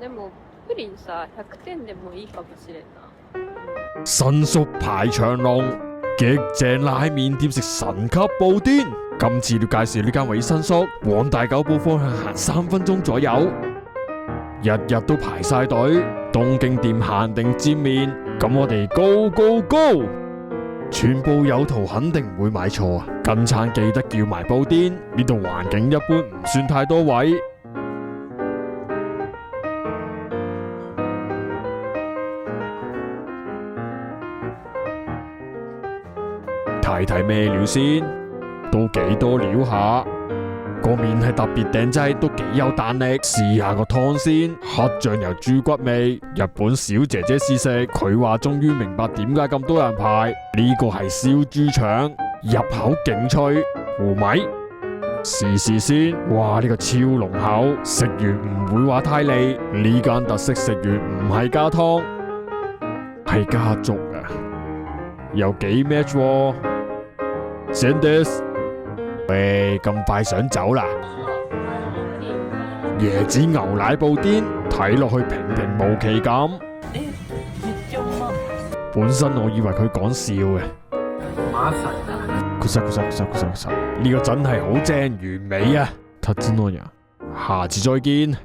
でもプリンさ、100点でもいいかもしれんな。新宿排長龍，極正拉麵店食神級布甸。今次要介紹呢間位新宿，往大久保方向行3分鐘左右，日日都排晒隊。東京店限定煎麵，咁我哋 go go go！ 全部有圖肯定唔會買錯啊！跟餐記得叫埋布甸，呢度環境一般，唔算太多位。睇睇咩料先，都幾多料下。個麵係特別訂製，都幾有彈力。試下個湯先，黑醬油豬骨味。日本小姐姐試食，佢話終於明白點解咁多人排。呢個係燒豬腸，入口勁脆。胡米試先，哇！呢個超濃厚，食完唔會話太膩。呢間特色食完唔係加湯，係加粥啊，有幾 match 喎。Sanders， 喂，咁快想走啦？椰子牛奶布甸，睇落去平平無奇咁。本身我以為佢講笑嘅。呢個真係好正，完美啊！塔茲諾亞，下次再見。